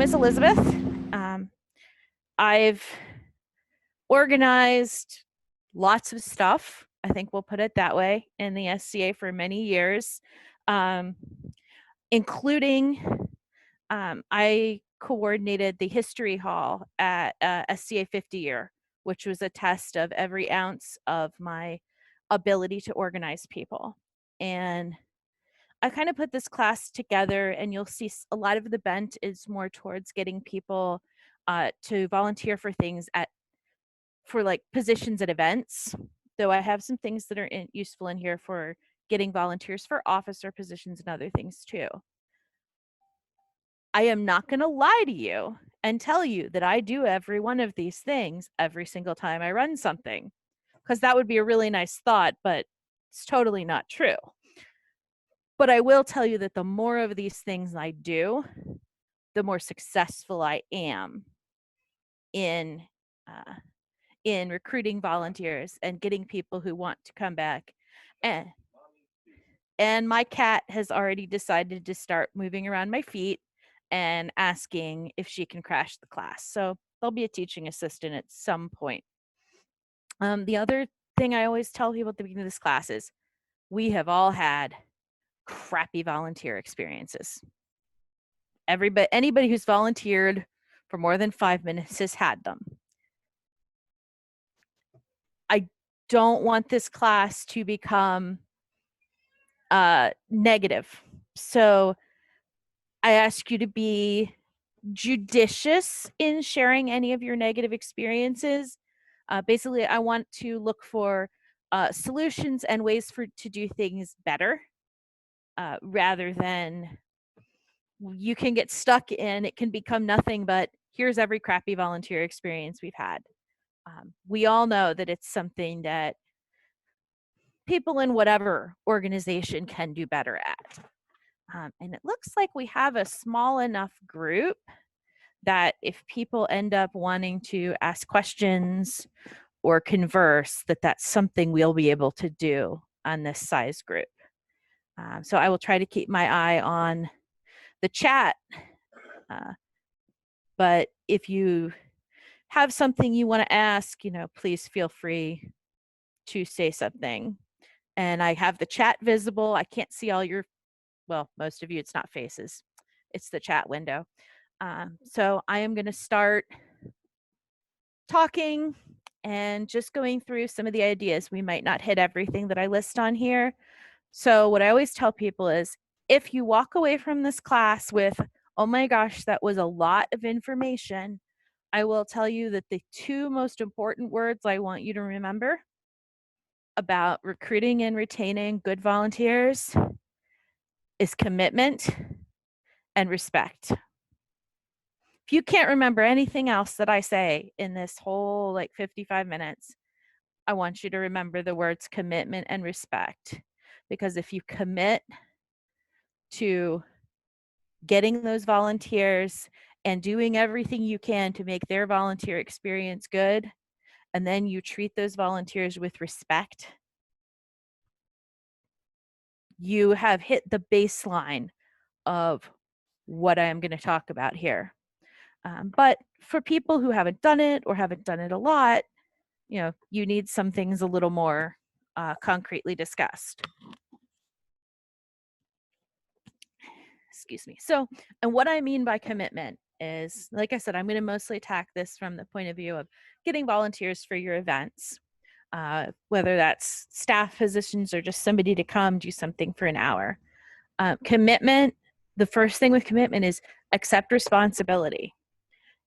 is Elizabeth. I've organized lots of stuff, I think we'll put it that way, in the SCA for many years, including I coordinated the history hall at SCA 50 year, which was a test of every ounce of my ability to organize people. And I kind of put this class together, and you'll see a lot of the bent is more towards getting people to volunteer for things for like positions at events. Though I have some things that are useful in here for getting volunteers for officer positions and other things too. I am not going to lie to you and tell you that I do every one of these things every single time I run something, because that would be a really nice thought, but it's totally not true. But I will tell you that the more of these things I do, the more successful I am in recruiting volunteers and getting people who want to come back. And my cat has already decided to start moving around my feet and asking if she can crash the class. So there'll be a teaching assistant at some point. The other thing I always tell people at the beginning of this class is we have all had crappy volunteer experiences. Anybody who's volunteered for more than 5 minutes has had them. I don't want this class to become negative. So I ask you to be judicious in sharing any of your negative experiences. Basically, I want to look for solutions and ways to do things better, rather than you can get stuck in, it can become nothing but here's every crappy volunteer experience we've had. We all know that it's something that people in whatever organization can do better at. And it looks like we have a small enough group that if people end up wanting to ask questions or converse, that's something we'll be able to do on this size group. So I will try to keep my eye on the chat. But if you have something you want to ask, please feel free to say something. And I have the chat visible. I can't see all your, well, most of you, it's not faces. It's the chat window. So I am going to start talking and just going through some of the ideas. We might not hit everything that I list on here. So what I always tell people is if you walk away from this class with, oh my gosh, that was a lot of information, I will tell you that the two most important words I want you to remember about recruiting and retaining good volunteers is commitment and respect. If you can't remember anything else that I say in this whole 55 minutes, I want you to remember the words commitment and respect. Because if you commit to getting those volunteers and doing everything you can to make their volunteer experience good, and then you treat those volunteers with respect, you have hit the baseline of what I'm going to talk about here. But for people who haven't done it or haven't done it a lot, you need some things a little more concretely discussed. Excuse me. So, and what I mean by commitment is, like I said, I'm going to mostly attack this from the point of view of getting volunteers for your events, whether that's staff positions or just somebody to come do something for an hour. Commitment, the first thing with commitment is accept responsibility.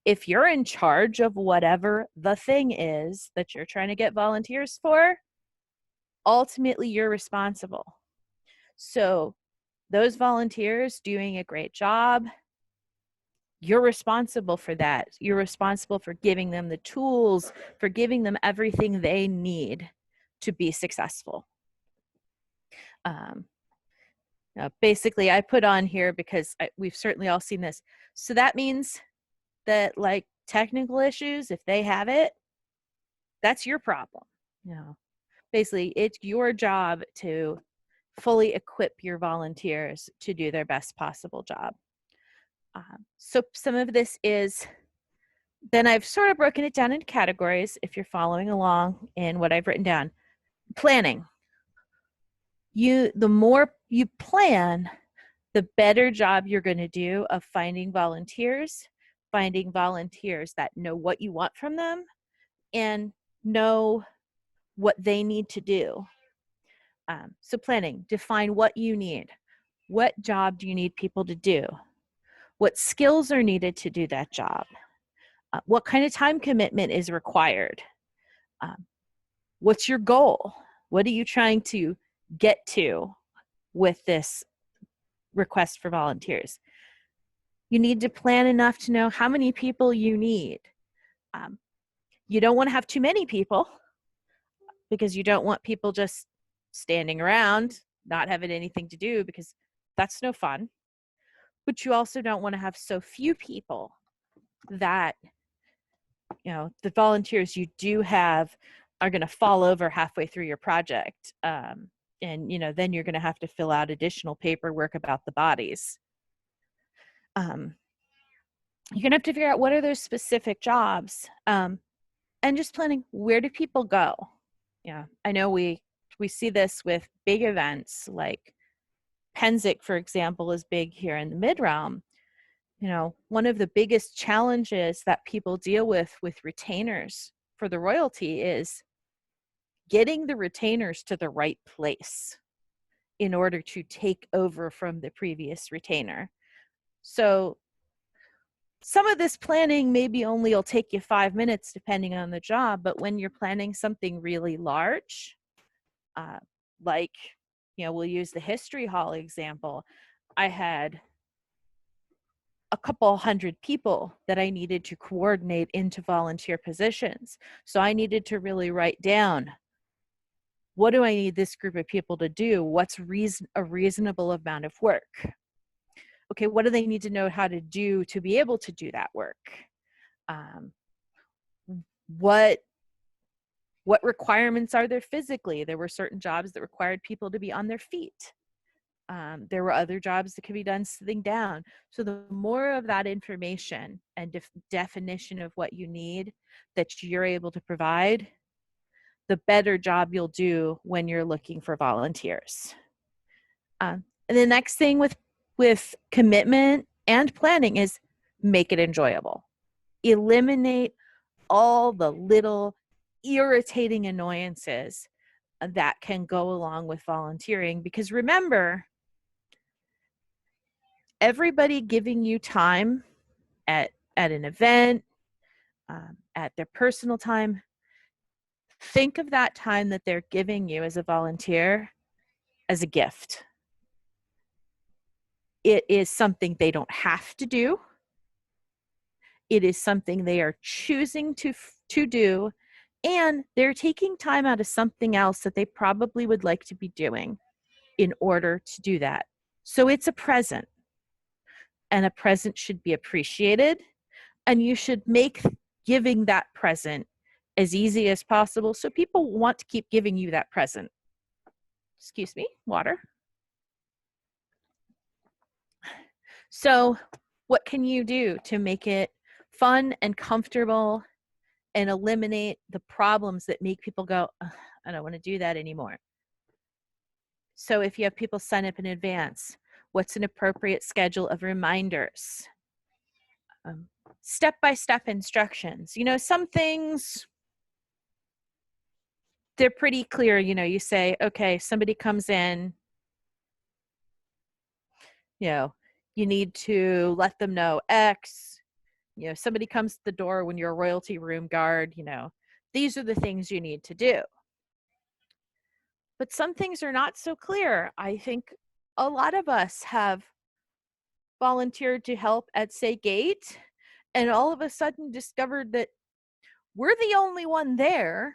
If you're in charge of whatever the thing is that you're trying to get volunteers for, ultimately you're responsible. So those volunteers doing a great job, you're responsible for that. You're responsible for giving them the tools, for giving them everything they need to be successful. Basically, I put on here because we've certainly all seen this. So that means that technical issues, if they have it, that's your problem. Basically, it's your job to fully equip your volunteers to do their best possible job. So some of this is, then I've sort of broken it down into categories if you're following along in what I've written down. Planning. The more you plan, the better job you're going to do of finding volunteers that know what you want from them and know what they need to do. So planning, define what you need. What job do you need people to do? What skills are needed to do that job? What kind of time commitment is required? What's your goal? What are you trying to get to with this request for volunteers? You need to plan enough to know how many people you need. You don't want to have too many people because you don't want people just standing around, not having anything to do, because that's no fun. But you also don't want to have so few people that, the volunteers you do have are going to fall over halfway through your project. And, then you're going to have to fill out additional paperwork about the bodies. You're going to have to figure out what are those specific jobs, and just planning, where do people go? Yeah, I know we see this with big events like Penzic, for example, is big here in the Mid-Realm. One of the biggest challenges that people deal with retainers for the royalty is getting the retainers to the right place in order to take over from the previous retainer. So some of this planning maybe only will take you 5 minutes depending on the job, but when you're planning something really large, like, we'll use the History Hall example. I had a couple hundred people that I needed to coordinate into volunteer positions. So I needed to really write down, what do I need this group of people to do? What's a reasonable amount of work? Okay, what do they need to know how to do to be able to do that work? What requirements are there physically? There were certain jobs that required people to be on their feet. There were other jobs that could be done sitting down. So the more of that information and definition of what you need that you're able to provide, the better job you'll do when you're looking for volunteers. And the next thing with commitment and planning is make it enjoyable. Eliminate all the little irritating annoyances that can go along with volunteering, because remember, everybody giving you time at an event, at their personal time, think of that time that they're giving you as a volunteer as a gift. It is something they don't have to do. It is something they are choosing to do, and they're taking time out of something else that they probably would like to be doing in order to do that. So it's a present, and a present should be appreciated, and you should make giving that present as easy as possible so people want to keep giving you that present. Excuse me, water. So what can you do to make it fun and comfortable and eliminate the problems that make people go, I don't want to do that anymore? So if you have people sign up in advance, what's an appropriate schedule of reminders? Step-by-step instructions. Some things, they're pretty clear. You say, okay, somebody comes in, you need to let them know X. Somebody comes to the door when you're a royalty room guard, these are the things you need to do. But some things are not so clear. I think a lot of us have volunteered to help at, say, gate, and all of a sudden discovered that we're the only one there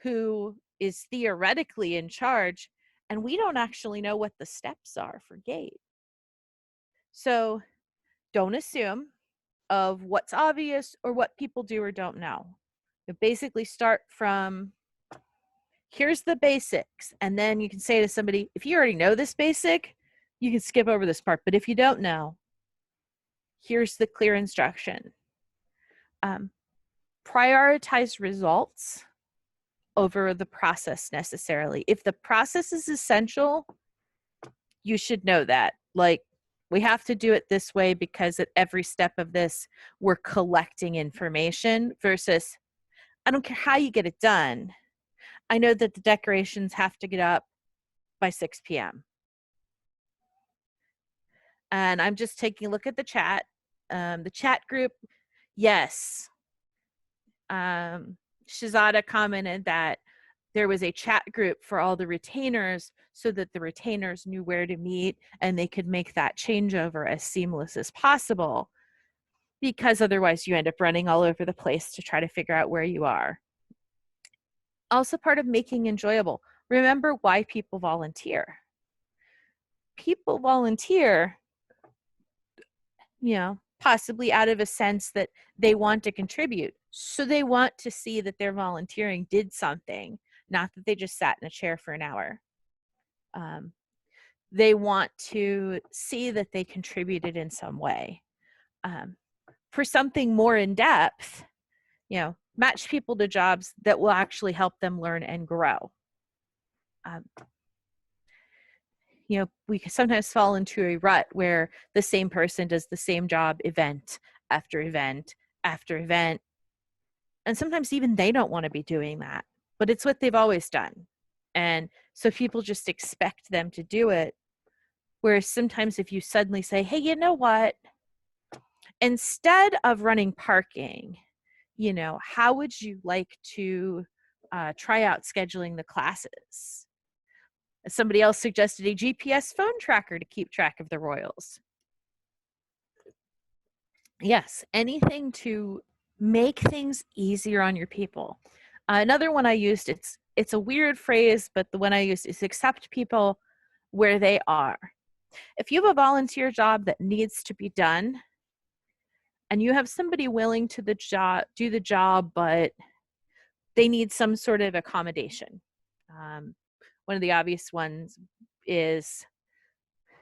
who is theoretically in charge, and we don't actually know what the steps are for gate. So don't assume of what's obvious or what people do or don't know. You basically start from, here's the basics, and then you can say to somebody, if you already know this basic, you can skip over this part, but if you don't know, Here's the clear instruction. Prioritize results over the process necessarily. If the process is essential, you should know that. Like, we have to do it this way because at every step of this, we're collecting information versus, I don't care how you get it done. I know that the decorations have to get up by 6 p.m. And I'm just taking a look at the chat. The chat group, yes. Shazada commented that there was a chat group for all the retainers so that the retainers knew where to meet and they could make that changeover as seamless as possible, because otherwise you end up running all over the place to try to figure out where you are. Also, part of making enjoyable, remember why people volunteer. People volunteer, possibly out of a sense that they want to contribute. So they want to see that their volunteering did something, not that they just sat in a chair for an hour. They want to see that they contributed in some way. For something more in depth, match people to jobs that will actually help them learn and grow. We can sometimes fall into a rut where the same person does the same job event after event after event. And sometimes even they don't want to be doing that, but it's what they've always done. And so people just expect them to do it. Whereas sometimes if you suddenly say, hey, you know what? Instead of running parking, how would you like to try out scheduling the classes? Somebody else suggested a GPS phone tracker to keep track of the Royals. Yes, anything to make things easier on your people. Another one I used, it's a weird phrase, but the one I used is accept people where they are. If you have a volunteer job that needs to be done, and you have somebody willing to do the job, but they need some sort of accommodation. One of the obvious ones is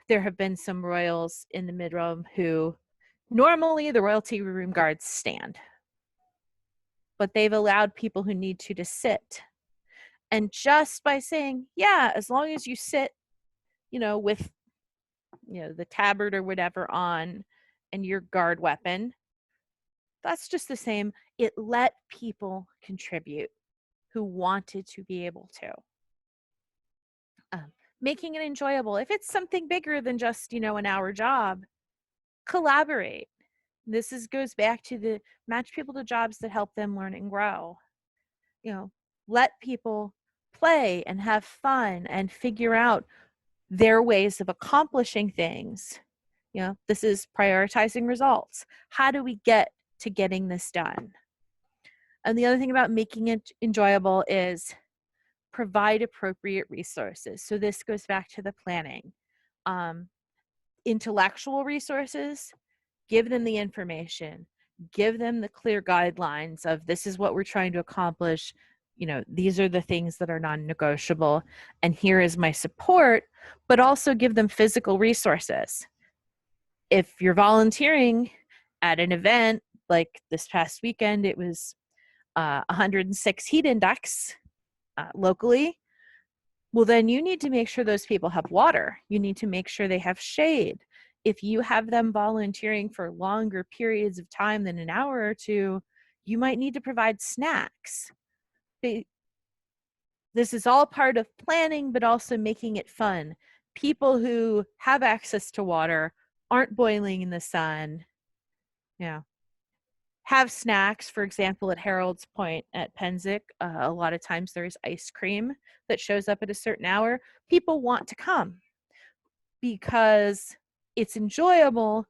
there have been some royals in the mid-room who normally the royalty room guards stand, but they've allowed people who need to sit. And just by saying, yeah, as long as you sit, with, the tabard or whatever on and your guard weapon, that's just the same. It let people contribute who wanted to be able to. Making it enjoyable. If it's something bigger than just, an hour job, collaborate. This goes back to the match people to jobs that help them learn and grow. Let people play and have fun and figure out their ways of accomplishing things. This is prioritizing results. How do we get to getting this done? And the other thing about making it enjoyable is provide appropriate resources. So this goes back to the planning. Intellectual resources, give them the information, give them the clear guidelines of this is what we're trying to accomplish. These are the things that are non-negotiable, and here is my support, but also give them physical resources. If you're volunteering at an event, like this past weekend, it was 106 heat index locally, well, then you need to make sure those people have water. You need to make sure they have shade. If you have them volunteering for longer periods of time than an hour or two, you might need to provide snacks. This is all part of planning, but also making it fun. People who have access to water aren't boiling in the sun. Have snacks. For example, at Harold's Point at Penzic, a lot of times there's ice cream that shows up at a certain hour. People want to come because it's enjoyable.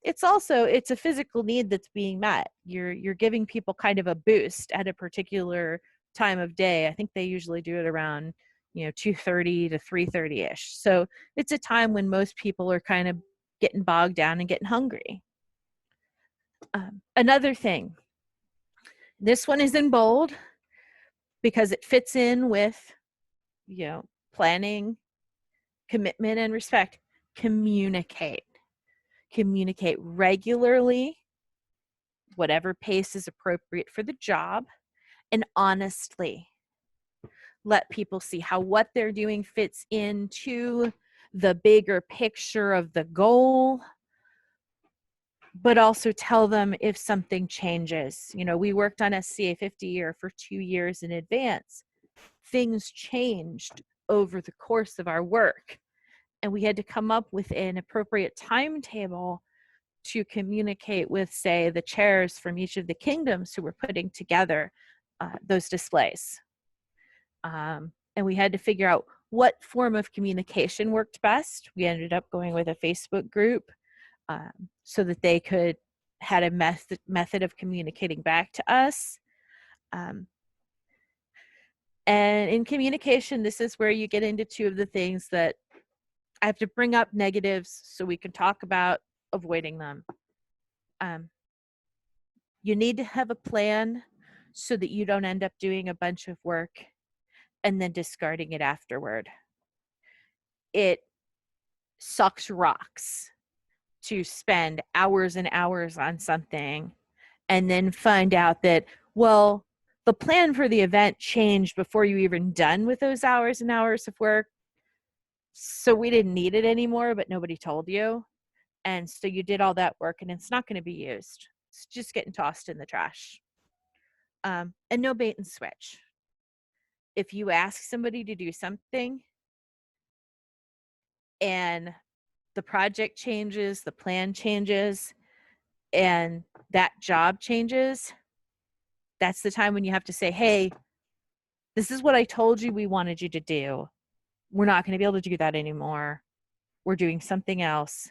It's a physical need that's being met. You're giving people kind of a boost at a particular time of day. I think they usually do it around 2:30 to 3:30ish. So it's a time when most people are kind of getting bogged down and getting hungry. Another thing, this one is in bold because it fits in with planning, commitment, and respect. Communicate communicate regularly, whatever pace is appropriate for the job, and honestly let people see how what they're doing fits into the bigger picture of the goal, but also tell them if something changes. You know, we worked on SCA 50 year for 2 years in advance. Things changed over the course of our work, and we had to come up with an appropriate timetable to communicate with, say, the chairs from each of the kingdoms who were putting together those displays. And we had to figure out what form of communication worked best. We ended up going with a Facebook group so that they had a method of communicating back to us. And in communication, this is where you get into two of the things that I have to bring up negatives so we can talk about avoiding them. You need to have a plan so that you don't end up doing a bunch of work and then discarding it afterward. It sucks rocks to spend hours and hours on something and then find out that, well, the plan for the event changed before you even done with those hours and hours of work. So we didn't need it anymore, but nobody told you. And so you did all that work and it's not going to be used. It's just getting tossed in the trash. And no bait and switch. If you ask somebody to do something and the project changes, the plan changes, and that job changes, that's the time when you have to say, hey, this is what I told you we wanted you to do. We're not going to be able to do that anymore. We're doing something else.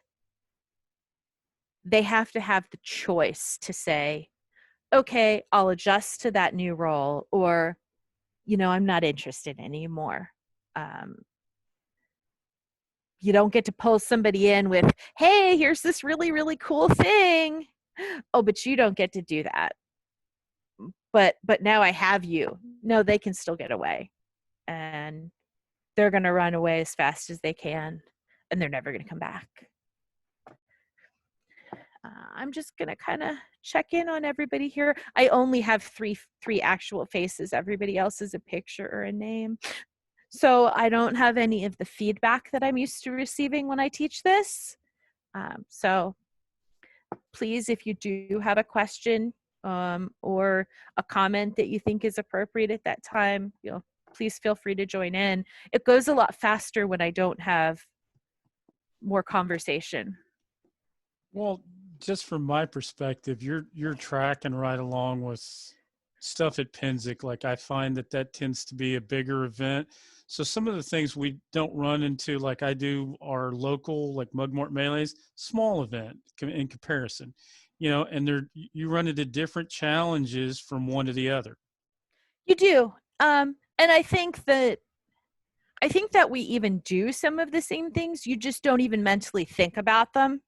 They have to have the choice to say, okay, I'll adjust to that new role, or, you know, I'm not interested anymore. You don't get to pull somebody in with, hey, here's this really, really cool thing. Oh, but you don't get to do that. But now I have you. No, they can still get away. And they're going to run away as fast as they can. And they're never going to come back. I'm just going to kind of check in on everybody here. I only have three actual faces. Everybody else is a picture or a name. So I don't have any of the feedback that I'm used to receiving when I teach this. So please, if you do have a question or a comment that you think is appropriate at that time, you know, please feel free to join in. It goes a lot faster when I don't have more conversation. Well, just from my perspective, you're tracking right along with stuff at Penzic. Like I find that tends to be a bigger event. So some of the things we don't run into, like I do, are local, like Mugmort Melee's, small event in comparison, you know, and you run into different challenges from one to the other. You do. And I think that we even do some of the same things. You just don't even mentally think about them.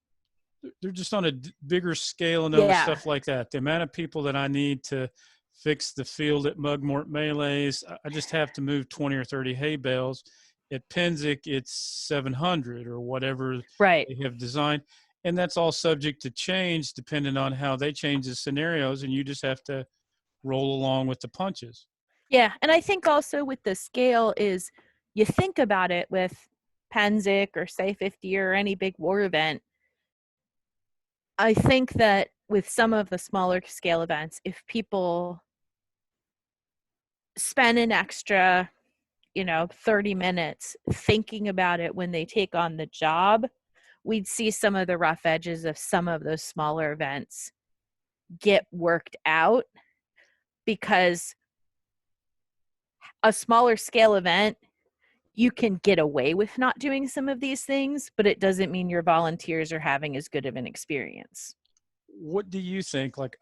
They're just on a bigger scale and over Yeah. stuff like that. The amount of people that I need to fix the field at Mugmort Melee's, I just have to move 20 or 30 hay bales. At Penzic, it's 700 or whatever Right. they have designed. And that's all subject to change depending on how they change the scenarios. And you just have to roll along with the punches. Yeah. And I think also with the scale is you think about it with Penzic or say 50 or any big war event. I think that with some of the smaller scale events, if people spend an extra, 30 minutes thinking about it when they take on the job, we'd see some of the rough edges of some of those smaller events get worked out, because a smaller scale event, you can get away with not doing some of these things, but it doesn't mean your volunteers are having as good of an experience. What do you think? Like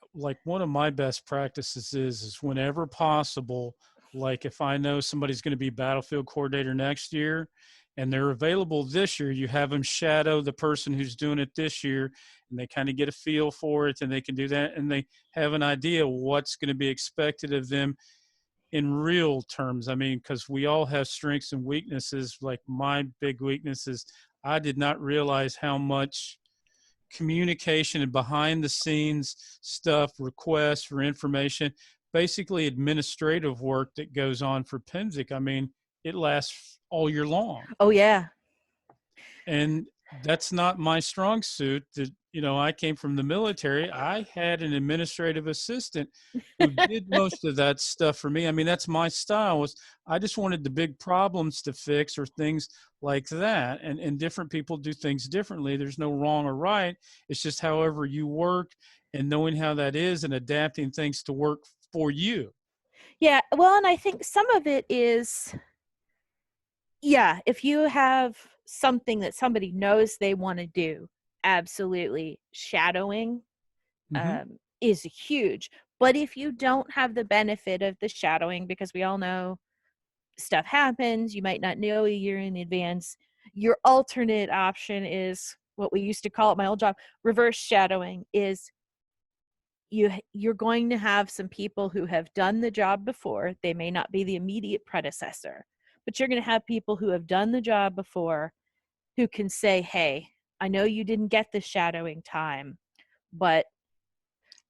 one of my best practices is whenever possible, like if I know somebody's going to be battlefield coordinator next year and they're available this year, you have them shadow the person who's doing it this year, and they kind of get a feel for it, and they can do that, and they have an idea what's going to be expected of them in real terms. I mean, because we all have strengths and weaknesses. Like my big weakness is I did not realize how much communication and behind the scenes stuff, requests for information, basically administrative work that goes on for PIMSIC. I mean, it lasts all year long. Oh yeah. And that's not my strong suit. That, you know, I came from the military. I had an administrative assistant who did most of that stuff for me. I mean, that's my style. Was I just wanted the big problems to fix or things like that. And different people do things differently. There's no wrong or right. It's just however you work and knowing how that is and adapting things to work for you. Yeah, well, and I think some of it is, yeah, if you have something that somebody knows they want to do, absolutely, shadowing Hmm. is huge. But if you don't have the benefit of the shadowing, because we all know stuff happens, you might not know a year in advance, your alternate option is what we used to call at my old job, reverse shadowing. Is you're going to have some people who have done the job before. They may not be the immediate predecessor, but you're going to have people who have done the job before who can say, hey, I know you didn't get the shadowing time, but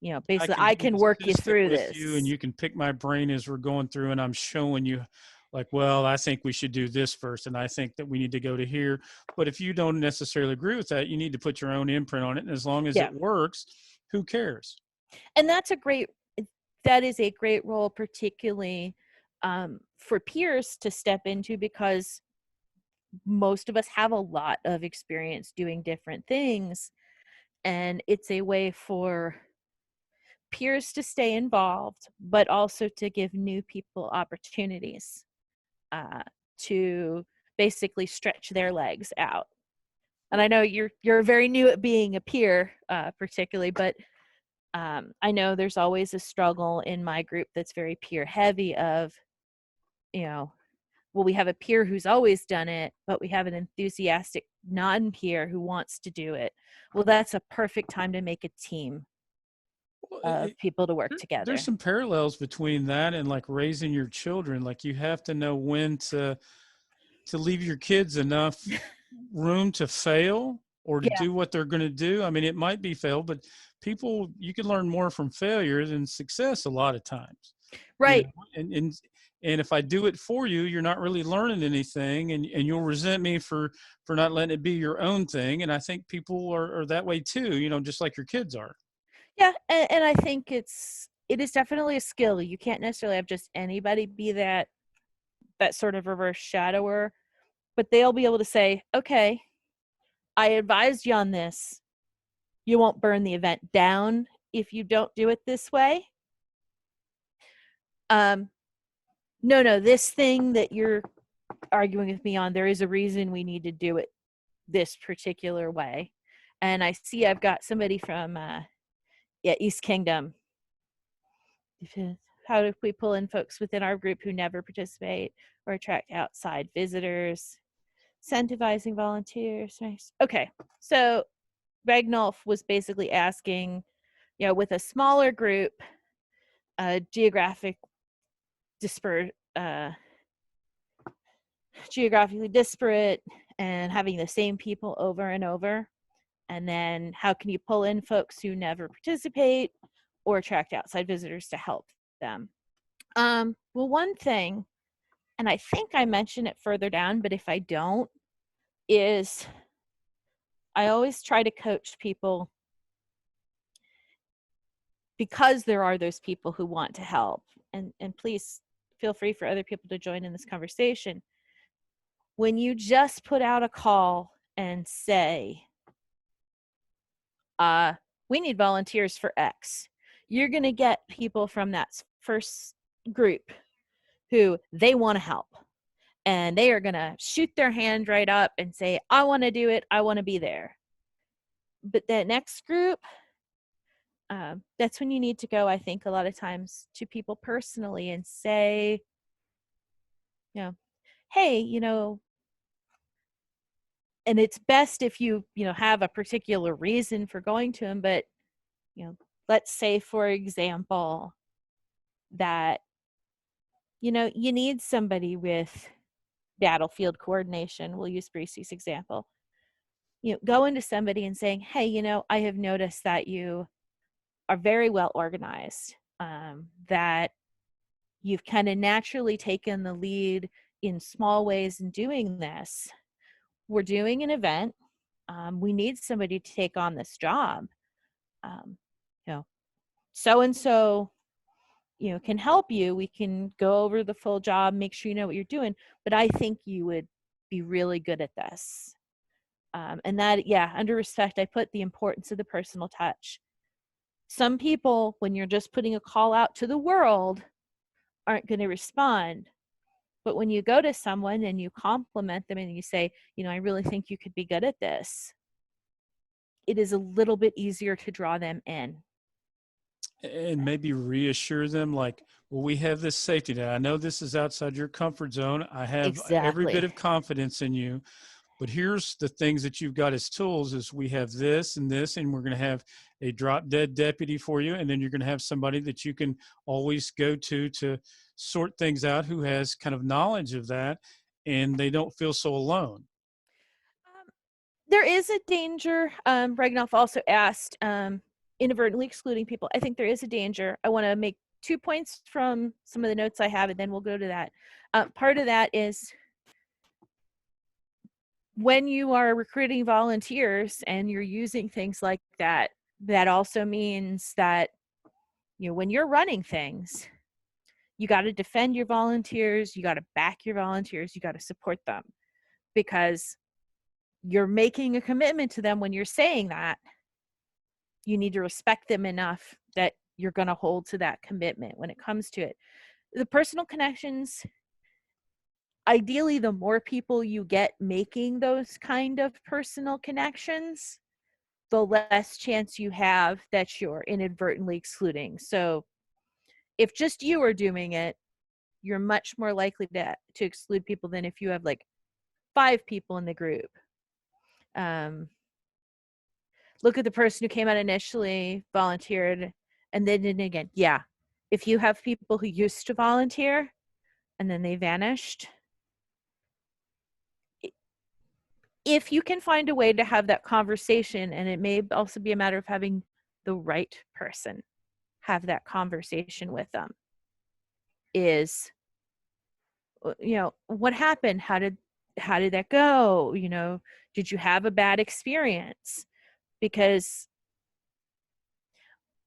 I basically can I be can work you consistent through with you and this. you can pick my brain as we're going through and I'm showing you like, well, I think we should do this first and I think that we need to go to here. But if you don't necessarily agree with that, you need to put your own imprint on it. And as long as Yeah. it works, who cares? And that is a great role, particularly for peers to step into, because most of us have a lot of experience doing different things. And it's a way for peers to stay involved, but also to give new people opportunities uh, to basically stretch their legs out. And I know you're very new at being a peer, particularly, but I know there's always a struggle in my group that's very peer heavy of, you know, well, we have a peer who's always done it, but we have an enthusiastic non-peer who wants to do it. Well, that's a perfect time to make a team Well, of people to work there's together. some parallels between that and like raising your children. Like you have to know when to leave your kids enough room to fail or to Yeah, do what they're going to do. I mean, it might be fail, but people, you can learn more from failure than success a lot of times, you know, right. and if I do it for you, you're not really learning anything and you'll resent me for not letting it be your own thing. And I think people are that way too, you know, just like your kids are. Yeah, and I think it is definitely a skill. You can't necessarily have just anybody be that sort of reverse shadower, but they'll be able to say, okay, I advised you on this. You won't burn the event down if you don't do it this way. Um, no, this thing that you're arguing with me on, there is a reason we need to do it this particular way. And I see I've got somebody from East Kingdom. How do we pull in folks within our group who never participate or attract outside visitors? Incentivizing volunteers. Nice. Okay, so Ragnolf was basically asking, with a smaller group, geographic geographically disparate, and having the same people over and over. And then how can you pull in folks who never participate or attract outside visitors to help them? Well, one thing, and I think I mentioned it further down, but if I don't, is I always try to coach people, because there are those people who want to help. And please feel free for other people to join in this conversation. When you just put out a call and say, we need volunteers for X, you're going to get people from that first group who they want to help. And they are going to shoot their hand right up and say, I want to do it. I want to be there. But that next group, that's when you need to go, I think, a lot of times to people personally and say, hey, and it's best if you have a particular reason for going to them. But, let's say, for example, that, you need somebody with battlefield coordination. We'll use Breezy's example. Going to somebody and saying, hey, I have noticed that you are very well organized, that you've kind of naturally taken the lead in small ways in doing this. We're doing an event. We need somebody to take on this job. Um, you know, so and so, can help you. We can go over the full job, make sure you know what you're doing. But I think you would be really good at this. And that, yeah, under respect, I put the importance of the personal touch. Some people, when you're just putting a call out to the world, aren't going to respond. But when you go to someone and you compliment them and you say, I really think you could be good at this, it is a little bit easier to draw them in. And maybe reassure them like, well, we have this safety net. I know this is outside your comfort zone. I have every bit Exactly. of confidence in you, but here's the things that you've got as tools is we have this and this, and we're going to have a drop dead deputy for you. And then you're going to have somebody that you can always go to sort things out who has kind of knowledge of that, and they don't feel so alone. There is a danger. Regnoff also asked, inadvertently excluding people. I think there is a danger. I want to make 2 points from some of the notes I have, and then we'll go to that. Part of that is when you are recruiting volunteers and you're using things like that, that also means that, when you're running things, you got to defend your volunteers, you got to back your volunteers, you got to support them, because you're making a commitment to them. When you're saying that, you need to respect them enough that you're going to hold to that commitment when it comes to it. The personal connections, ideally, the more people you get making those kind of personal connections, the less chance you have that you're inadvertently excluding. So if just you are doing it, you're much more likely to exclude people than if you have like 5 people in the group. Look at the person who came out initially, volunteered, and then didn't again. Yeah. If you have people who used to volunteer and then they vanished, if you can find a way to have that conversation, and it may also be a matter of having the right person have that conversation with them, is, what happened? How did that go? Did you have a bad experience? Because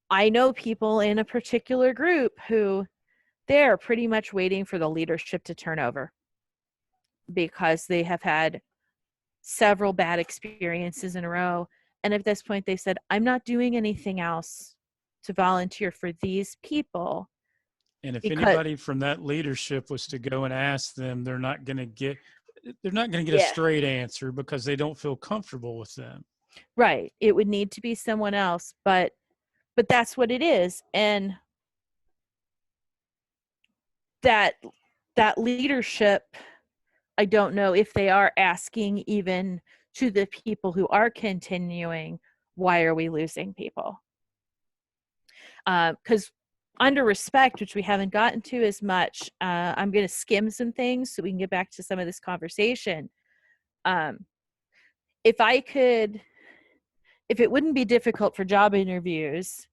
I know people in a particular group who they're pretty much waiting for the leadership to turn over because they have had several bad experiences in a row. And at this point, they said, I'm not doing anything else to volunteer for these people. And if Because, anybody from that leadership was to go and ask them, they're not going to get a yeah, straight answer because they don't feel comfortable with them. right. It would need to be someone else, but that's what it is. And that leadership, I don't know if they are asking even to the people who are continuing, why are we losing people? Because under respect, which we haven't gotten to as much, I'm going to skim some things so we can get back to some of this conversation. If it wouldn't be difficult for job interviews,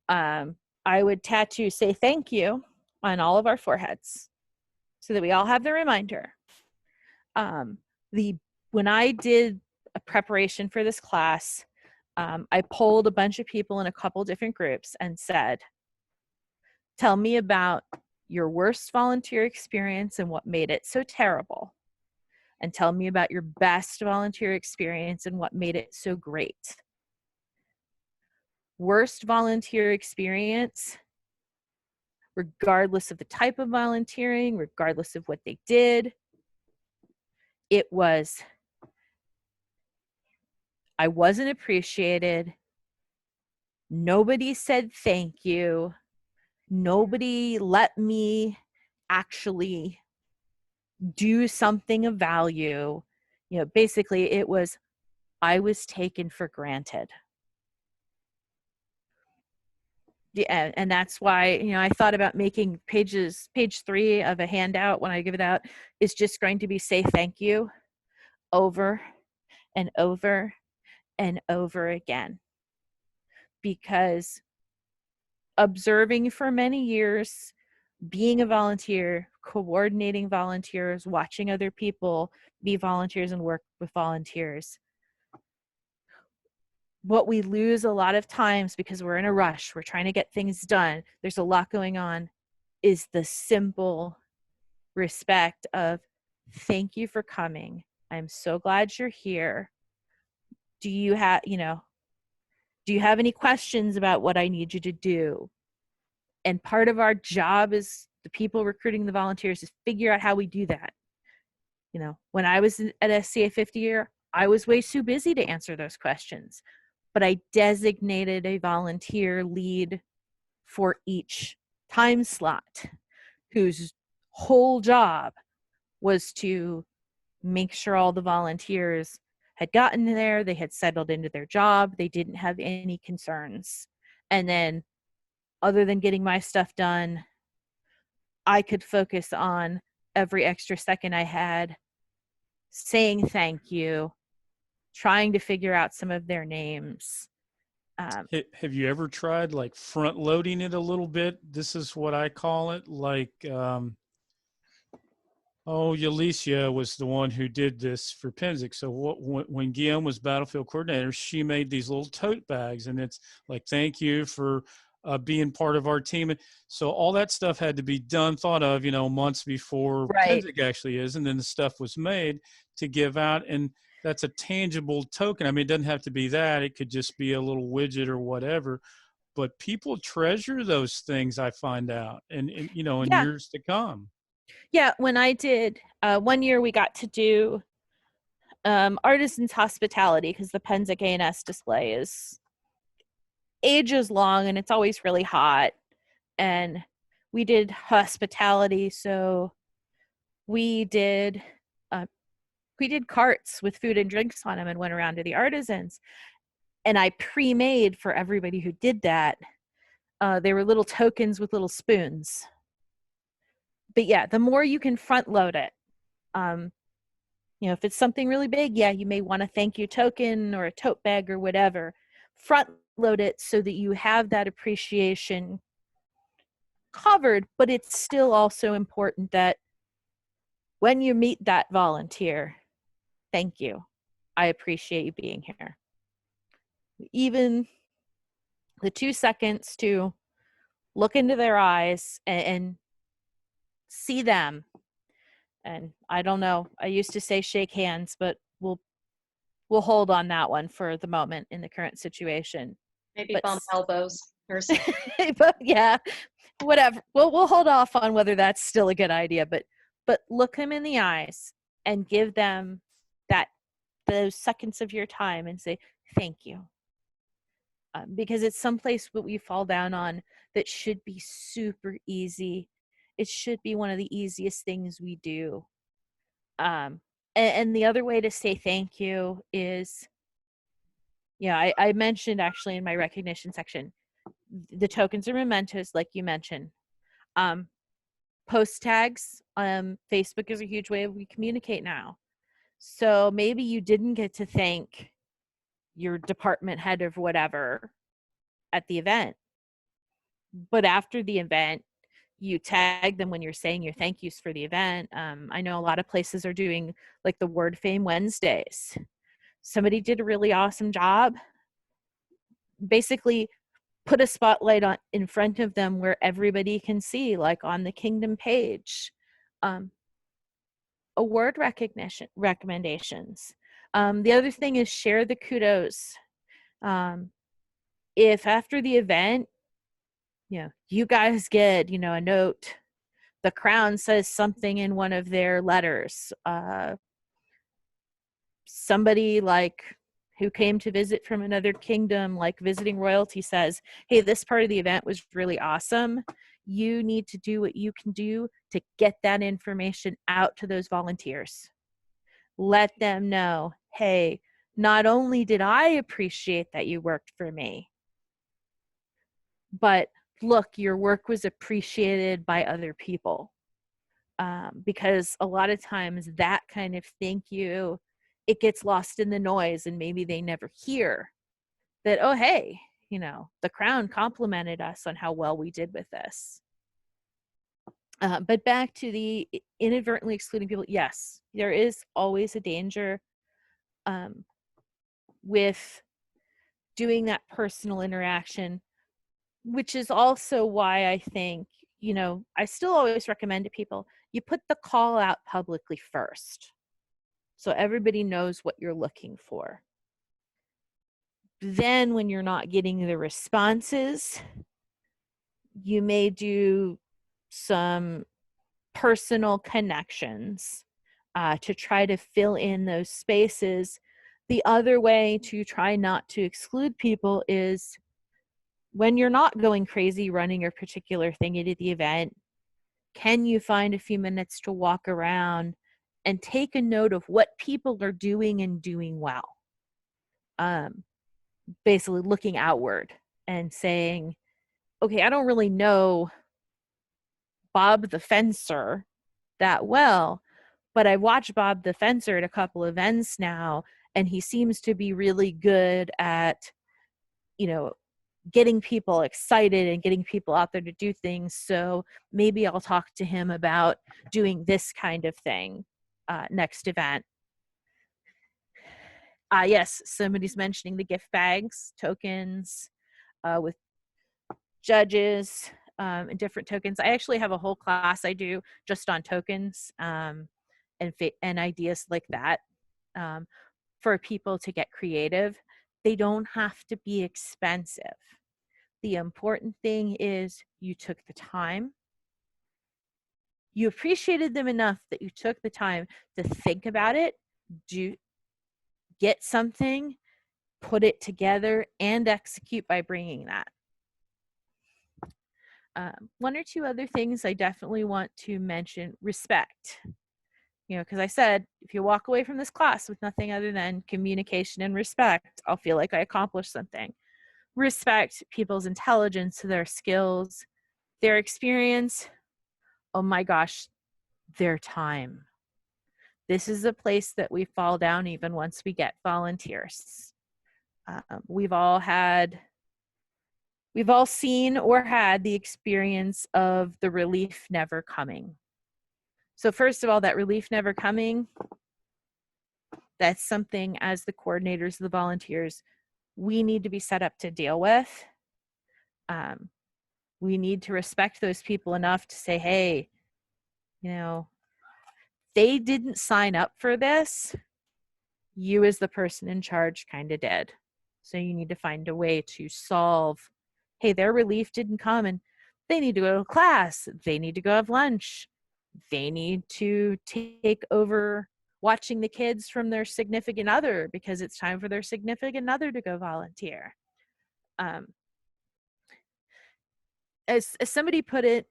I would tattoo "say thank you" on all of our foreheads so that we all have the reminder. When I did a preparation for this class, I polled a bunch of people in a couple different groups and said, tell me about your worst volunteer experience and what made it so terrible. And tell me about your best volunteer experience and what made it so great. Worst volunteer experience, regardless of the type of volunteering, regardless of what they did, it was, I wasn't appreciated. Nobody said thank you. Nobody let me actually do something of value. Basically it was, I was taken for granted. Yeah, and that's why, I thought about making page 3 of a handout when I give it out is just going to be say thank you over and over. and over again, because observing for many years, being a volunteer, coordinating volunteers, watching other people be volunteers and work with volunteers, what we lose a lot of times because we're in a rush, we're trying to get things done, there's a lot going on, is the simple respect of, thank you for coming. I'm so glad you're here. Do you have, do you have any questions about what I need you to do? And part of our job as the people recruiting the volunteers is figure out how we do that. When I was at SCA 50 year, I was way too busy to answer those questions, but I designated a volunteer lead for each time slot whose whole job was to make sure all the volunteers had gotten there, they had settled into their job, they didn't have any concerns. And then, other than getting my stuff done, I could focus on every extra second I had saying thank you, trying to figure out some of their names. Have you ever tried like front loading it a little bit? This is what I call it. Like, Yalicia was the one who did this for Penzic. So when Guillaume was battlefield coordinator, she made these little tote bags, and it's like, thank you for being part of our team. So all that stuff had to be done, thought of, months before Right. Penzic actually is, and then the stuff was made to give out, and that's a tangible token. I mean, it doesn't have to be that; it could just be a little widget or whatever. But people treasure those things, I find out, and in Yeah. years to come. Yeah. When I did, one year we got to do artisans hospitality, because the Penzic A&S display is ages long and it's always really hot. And we did hospitality. So we did uh, we did carts with food and drinks on them and went around to the artisans. And I pre-made for everybody who did that. They were little tokens with little spoons. But yeah, the more you can front load it, if it's something really big, yeah, you may want a thank you token or a tote bag or whatever. Front load it so that you have that appreciation covered, but it's still also important that when you meet that volunteer, thank you. I appreciate you being here. Even the 2 seconds to look into their eyes and see them. And I don't know, I used to say shake hands, but we'll hold on that one for the moment in the current situation. Maybe But bump elbows or something. but yeah, whatever. We'll hold off on whether that's still a good idea, but look them in the eyes and give them those seconds of your time and say thank you, because it's someplace that we fall down on that should be super easy. It should be one of the easiest things we do. And the other way to say thank you is, I mentioned actually in my recognition section, the tokens are mementos, like you mentioned. Post tags, Facebook is a huge way we communicate now. So maybe you didn't get to thank your department head of whatever at the event, but after the event, you tag them when you're saying your thank yous for the event. I know a lot of places are doing like the Word Fame Wednesdays. Somebody did a really awesome job. Basically, put a spotlight on in front of them where everybody can see, like on the Kingdom page. Award recognition recommendations. The other thing is share the kudos. If after the event, you guys get, a note, the Crown says something in one of their letters. Somebody like who came to visit from another kingdom, like visiting royalty, says, hey, this part of the event was really awesome. You need to do what you can do to get that information out to those volunteers. Let them know, hey, not only did I appreciate that you worked for me, but look, your work was appreciated by other people. Because a lot of times that kind of thank you it gets lost in the noise and maybe they never hear that, oh, hey, the Crown complimented us on how well we did with this. But back to the inadvertently excluding people, yes, there is always a danger with doing that personal interaction, which is also why I think, I still always recommend to people, you put the call out publicly first, so everybody knows what you're looking for. Then when you're not getting the responses, you may do some personal connections to try to fill in those spaces. The other way to try not to exclude people is when you're not going crazy running a particular thing at the event, can you find a few minutes to walk around and take a note of what people are doing and doing well? Basically looking outward and saying, okay, I don't really know Bob the Fencer that well, but I watched Bob the Fencer at a couple events now, and he seems to be really good at, getting people excited and getting people out there to do things. So maybe I'll talk to him about doing this kind of thing next event. Yes, somebody's mentioning the gift bags, tokens with judges and different tokens. I actually have a whole class I do just on tokens and ideas like that for people to get creative. They don't have to be expensive. The important thing is you took the time. You appreciated them enough that you took the time to think about it, get something, put it together, and execute by bringing that. One or two other things I definitely want to mention: respect. Because I said, if you walk away from this class with nothing other than communication and respect, I'll feel like I accomplished something. Respect people's intelligence, their skills, their experience, oh my gosh, their time. This is a place that we fall down even once we get volunteers. We've all seen or had the experience of the relief never coming. So first of all, that relief never coming, that's something as the coordinators of the volunteers, we need to be set up to deal with. We need to respect those people enough to say, hey, they didn't sign up for this. You as the person in charge kind of did. So you need to find a way to solve, hey, their relief didn't come and they need to go to class. They need to go have lunch. They need to take over watching the kids from their significant other because it's time for their significant other to go volunteer. As somebody put it,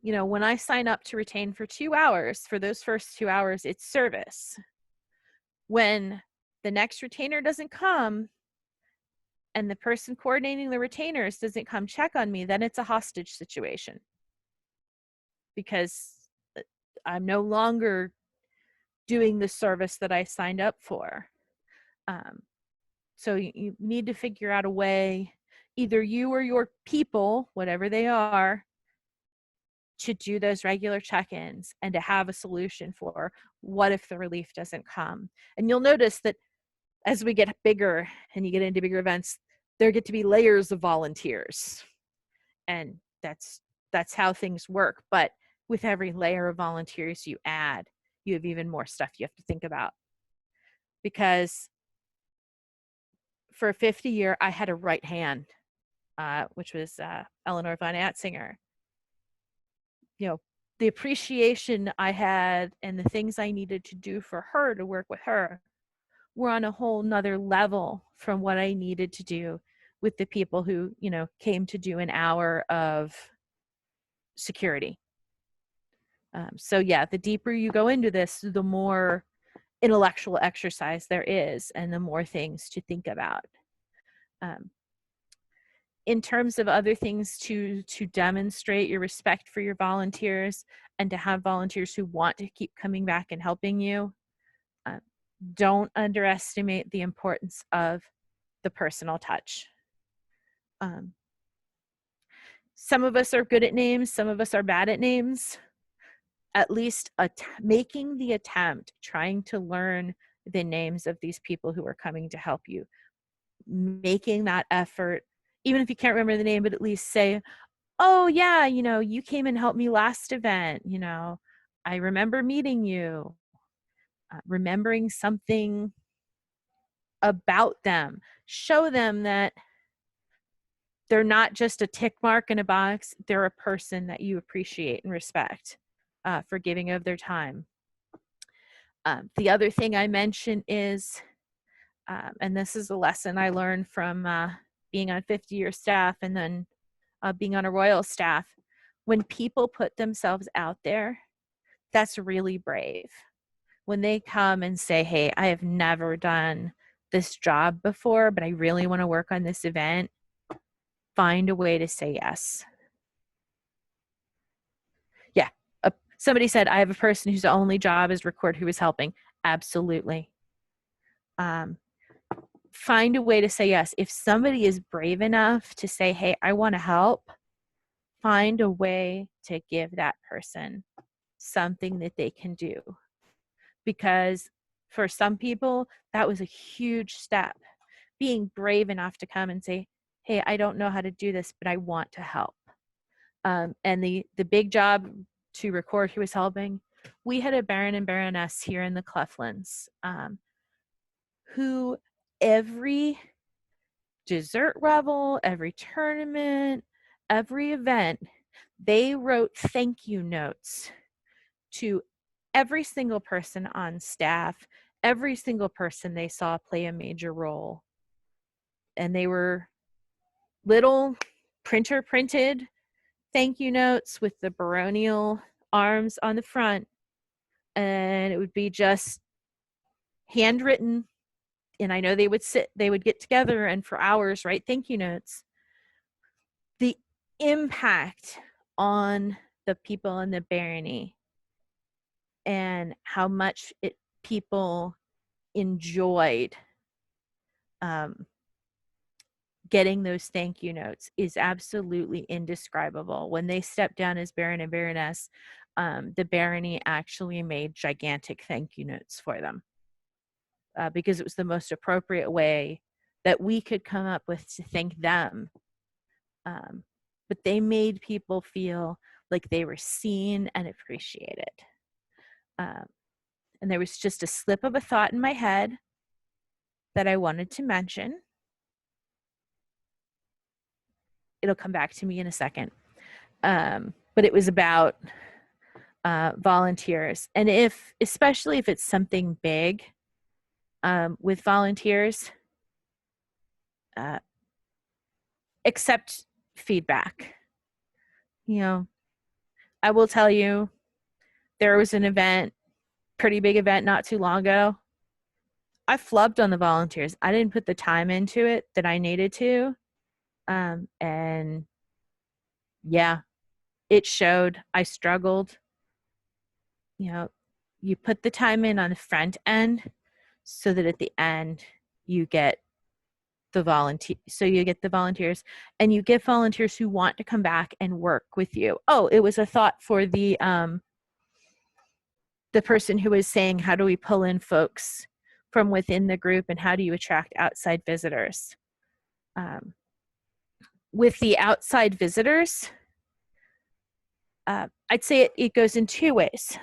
when I sign up to retain for 2 hours, for those first 2 hours, it's service. When the next retainer doesn't come and the person coordinating the retainers doesn't come check on me, then it's a hostage situation because I'm no longer doing the service that I signed up for. So you need to figure out a way, either you or your people, whatever they are, to do those regular check-ins and to have a solution for what if the relief doesn't come. And you'll notice that as we get bigger and you get into bigger events, there get to be layers of volunteers. And that's how things work. But with every layer of volunteers you add, you have even more stuff you have to think about. Because for a 50 year, I had a right hand, which was Eleanor von Atzinger. The appreciation I had and the things I needed to do for her to work with her were on a whole nother level from what I needed to do with the people who, came to do an hour of security. So yeah, the deeper you go into this, the more intellectual exercise there is and the more things to think about. In terms of other things to demonstrate your respect for your volunteers and to have volunteers who want to keep coming back and helping you, don't underestimate the importance of the personal touch. Some of us are good at names, some of us are bad at names. At least making the attempt, trying to learn the names of these people who are coming to help you, making that effort, even if you can't remember the name, but at least say, oh yeah, you came and helped me last event, I remember meeting you. Remembering something about them, show them that they're not just a tick mark in a box, they're a person that you appreciate and respect for giving of their time. The other thing I mentioned is, and this is a lesson I learned from being on 50-year staff and then being on a royal staff, when people put themselves out there, that's really brave. When they come and say, hey, I have never done this job before, but I really want to work on this event, find a way to say yes. Yeah. Somebody said, I have a person whose only job is record who is helping. Absolutely. Find a way to say yes. If somebody is brave enough to say, hey, I want to help, find a way to give that person something that they can do. Because for some people, that was a huge step. Being brave enough to come and say, hey, I don't know how to do this, but I want to help. And the big job to record who was helping, we had a Baron and Baroness here in the Cleflands who every dessert revel, every tournament, every event, they wrote thank you notes to every single person on staff, every single person they saw play a major role. And they were little printer printed thank you notes with the baronial arms on the front. And it would be just handwritten. And I know they would get together and for hours write thank you notes. The impact on the people in the barony and how much people enjoyed getting those thank you notes is absolutely indescribable. When they stepped down as Baron and Baroness, the barony actually made gigantic thank you notes for them because it was the most appropriate way that we could come up with to thank them. But they made people feel like they were seen and appreciated. And there was just a slip of a thought in my head that I wanted to mention. It'll come back to me in a second. But it was about volunteers. And especially if it's something big with volunteers, accept feedback. I will tell you, there was an event, pretty big event not too long ago. I flubbed on the volunteers. I didn't put the time into it that I needed to. And yeah, it showed. I struggled. You put the time in on the front end so that at the end you get the volunteers and you get volunteers who want to come back and work with you. Oh, it was a thought for the person who was saying, how do we pull in folks from within the group and how do you attract outside visitors? With the outside visitors, I'd say it goes in two ways.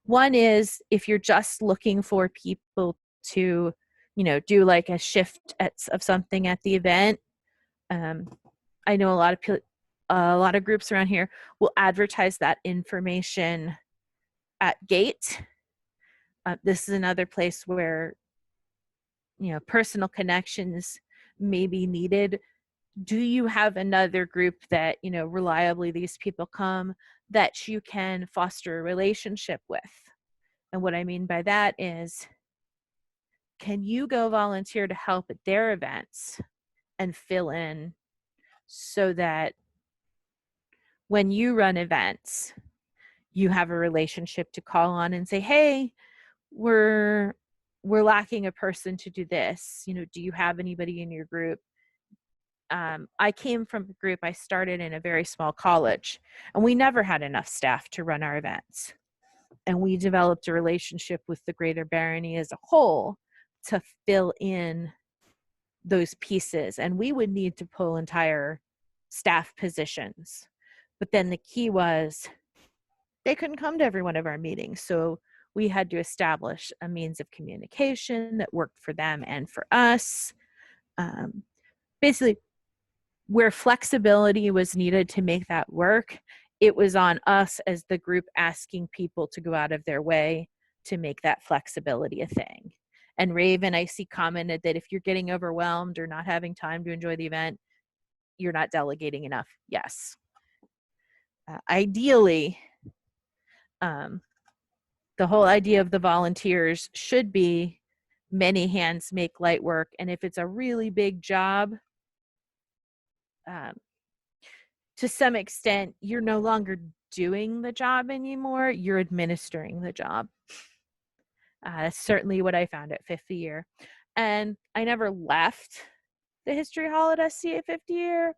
One is if you're just looking for people to, do like a shift of something at the event. I know a lot of groups around here will advertise that information at gate. This is another place where, personal connections may be needed. Do you have another group that, reliably these people come that you can foster a relationship with? And what I mean by that is, can you go volunteer to help at their events and fill in so that when you run events, you have a relationship to call on and say, hey, we're we're lacking a person to do this. Do you have anybody in your group? I came from a group, I started in a very small college, and we never had enough staff to run our events. And we developed a relationship with the Greater Barony as a whole to fill in those pieces. And we would need to pull entire staff positions. But then the key was they couldn't come to every one of our meetings. So we had to establish a means of communication that worked for them and for us. Basically, where flexibility was needed to make that work, it was on us as the group asking people to go out of their way to make that flexibility a thing. And Raven, I see, commented that if you're getting overwhelmed or not having time to enjoy the event, you're not delegating enough. Yes. Ideally, the whole idea of the volunteers should be many hands make light work. And if it's a really big job, to some extent, you're no longer doing the job anymore. You're administering the job. That's certainly what I found at 50 year. And I never left the History Hall at SCA 50 year,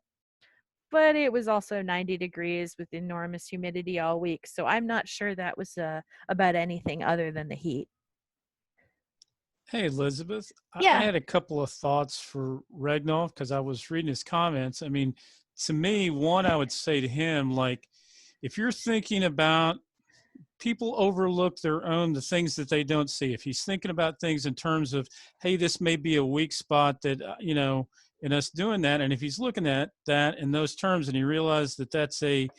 but it was also 90 degrees with enormous humidity all week. So I'm not sure that was about anything other than the heat. Hey, Elizabeth, I Yeah. had a couple of thoughts for Regnov because I was reading his comments. I mean, to me, one, I would say to him, like, if you're thinking about people overlook the things that they don't see. If he's thinking about things in terms of, hey, this may be a weak spot that, in us doing that. And if he's looking at that in those terms and he realizes that that's a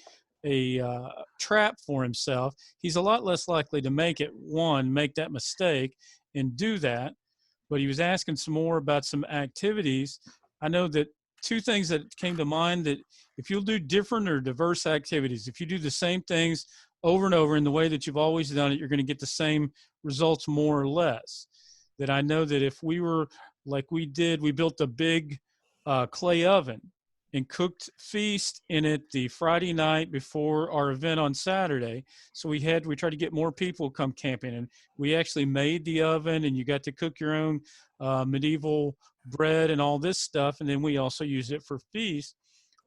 trap for himself, he's a lot less likely to make that mistake and do that. But he was asking some more about some activities. I know that two things that came to mind, that if you'll do different or diverse activities, if you do the same things over and over in the way that you've always done it, you're going to get the same results more or less. That I know that if we were like we built a big clay oven and cooked feast in it the Friday night before our event on Saturday. So we tried to get more people come camping, and we actually made the oven, and you got to cook your own medieval bread and all this stuff. And then we also used it for feast.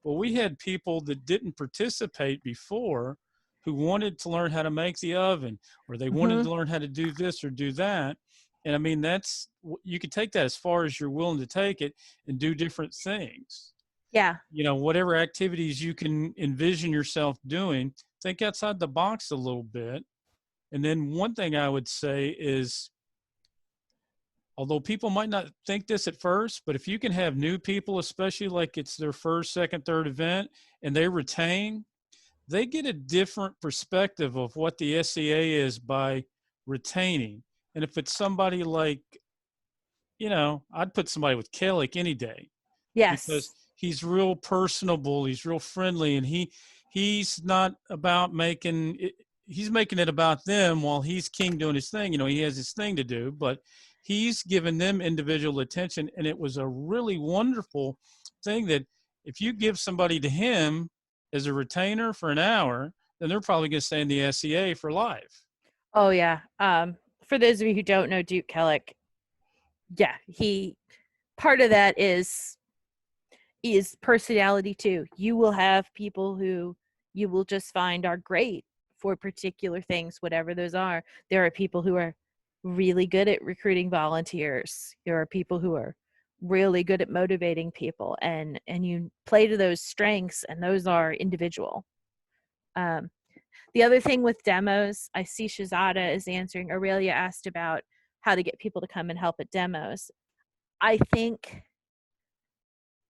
Well, we had people that didn't participate before who wanted to learn how to make the oven, or they wanted to learn how to do this or do that. And I mean, you could take that as far as you're willing to take it and do different things. Yeah. Whatever activities you can envision yourself doing, think outside the box a little bit. And then one thing I would say is, although people might not think this at first, but if you can have new people, especially like it's their first, second, third event, and they retain, they get a different perspective of what the SCA is by retaining. And if it's somebody like, I'd put somebody with Kellick any day. Yes. Because he's real personable, he's real friendly, and he's not about making it, he's making it about them while he's king doing his thing. He has his thing to do, but he's giving them individual attention. And it was a really wonderful thing that if you give somebody to him as a retainer for an hour, then they're probably going to stay in the SCA for life. Oh yeah. For those of you who don't know Duke Kellick, yeah, part of that is personality too. You will have people who you will just find are great for particular things, whatever those are. There are people who are really good at recruiting volunteers. There are people who are really good at motivating people, and you play to those strengths, and those are individual. The other thing with demos, I see Shazada is answering. Aurelia asked about how to get people to come and help at demos. I think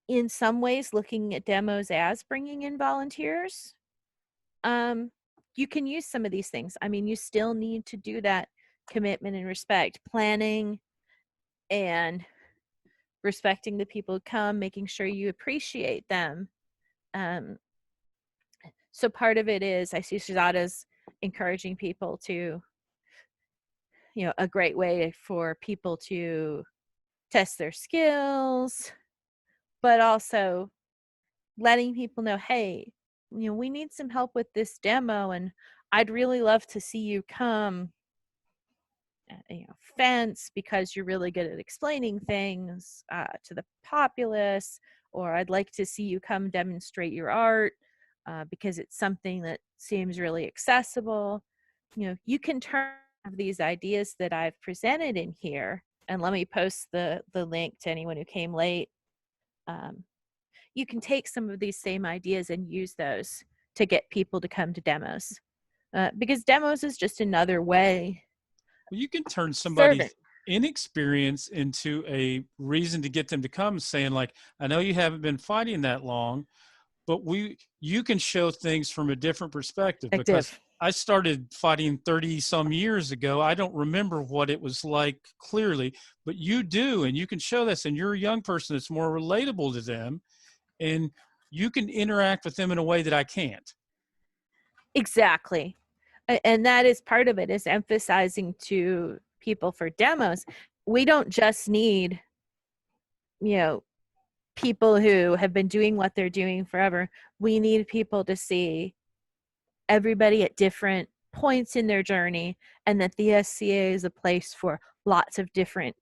in some ways, looking at demos as bringing in volunteers, you can use some of these things. I mean, you still need to do that commitment and respect, planning and respecting the people who come, making sure you appreciate them. So part of it is, I see Shazada's encouraging people to, a great way for people to test their skills, but also letting people know, hey, we need some help with this demo, and I'd really love to see you come fence because you're really good at explaining things to the populace, or I'd like to see you come demonstrate your art because it's something that seems really accessible. You can turn these ideas that I've presented in here, and let me post the link to anyone who came late. You can take some of these same ideas and use those to get people to come to demos, because demos is just another way. Well, you can turn Servant. somebody's inexperience into a reason to get them to come, saying like, I know you haven't been fighting that long, but you can show things from a different perspective, because I started fighting 30 some years ago. I don't remember what it was like clearly, but you do, and you can show this, and you're a young person that's more relatable to them, and you can interact with them in a way that I can't. Exactly. And that is part of it, is emphasizing to people for demos. We don't just need, people who have been doing what they're doing forever. We need people to see everybody at different points in their journey, and that the SCA is a place for lots of different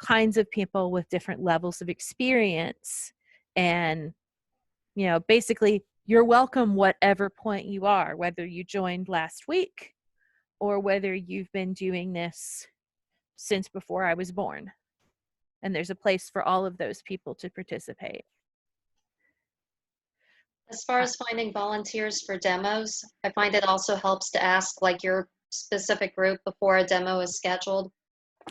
kinds of people with different levels of experience. And, basically, you're welcome whatever point you are, whether you joined last week or whether you've been doing this since before I was born. And there's a place for all of those people to participate. As far as finding volunteers for demos, I find it also helps to ask like your specific group before a demo is scheduled.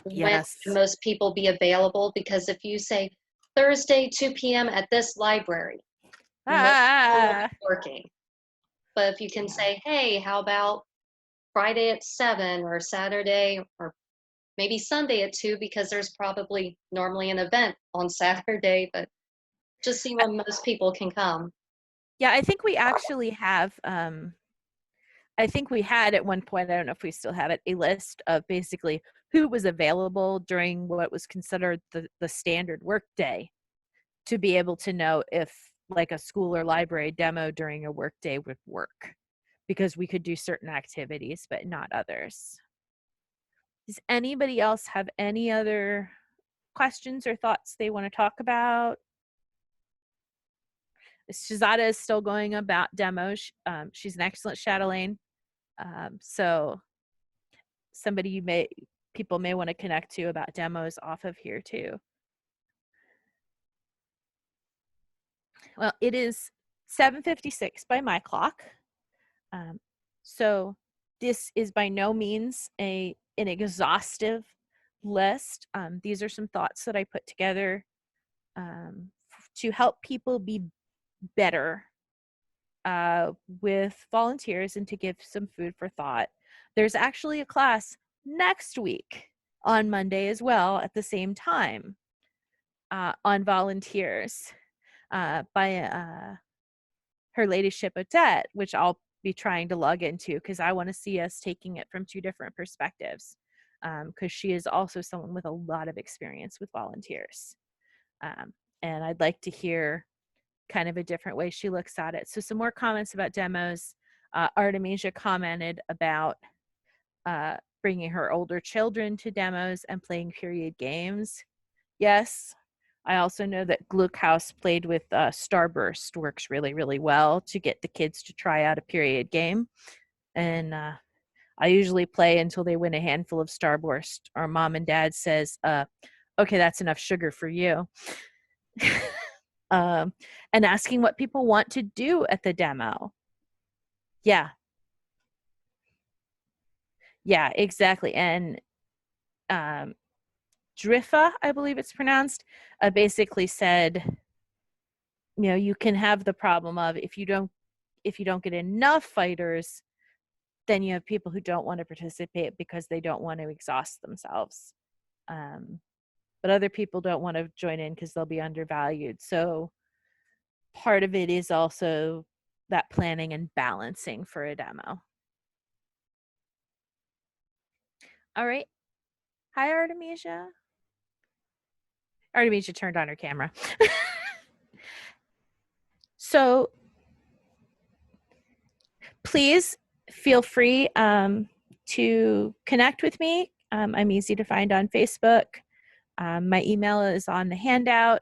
Yes. When can most people be available? Because if you say Thursday, 2 p.m. at this library, most people will be working. But if you can say, hey, how about Friday at 7 or Saturday or maybe Sunday at 2, because there's probably normally an event on Saturday, but just see when most people can come. Yeah, I think we actually have, I think we had at one point, I don't know if we still have it, a list of basically who was available during what was considered the standard work day, to be able to know if like a school or library demo during a work day would work, because we could do certain activities but not others. Does anybody else have any other questions or thoughts they want to talk about? Shazada is still going about demos. She's an excellent chatelaine. So people may want to connect to about demos off of here too. Well, it is 7:56 by my clock. So this is by no means an exhaustive list. These are some thoughts that I put together to help people be better with volunteers, and to give some food for thought. There's actually a class next week on Monday as well at the same time on volunteers by Her Ladyship Odette, which I'll be trying to log into because I want to see us taking it from two different perspectives, because she is also someone with a lot of experience with volunteers. And I'd like to hear kind of a different way she looks at it. So some more comments about demos. Artemisia commented about bringing her older children to demos and playing period games. Yes, I also know that Gluckhaus played with Starburst works really, really well to get the kids to try out a period game. And I usually play until they win a handful of Starburst, or mom and dad says, okay, that's enough sugar for you. And asking what people want to do at the demo. Yeah, exactly. And Driffa, I believe it's pronounced, basically said, you can have the problem of if you don't get enough fighters, then you have people who don't want to participate because they don't want to exhaust themselves. But other people don't want to join in because they'll be undervalued. So part of it is also that planning and balancing for a demo. All right. Hi, Artemisia. Artemisia turned on her camera. So please feel free to connect with me I'm easy to find on Facebook. My email is on the handout,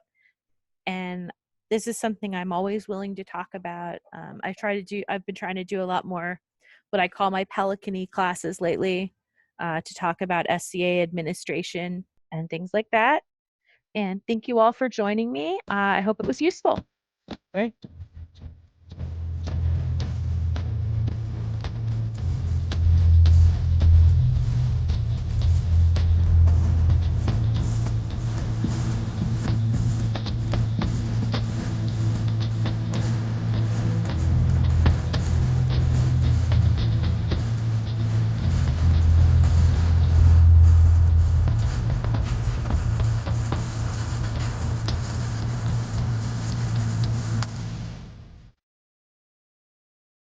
and this is something I'm always willing to talk about. I've been trying to do a lot more what I call my Pelican-y classes lately, to talk about SCA administration and things like that. And thank you all for joining me. I hope it was useful. Great.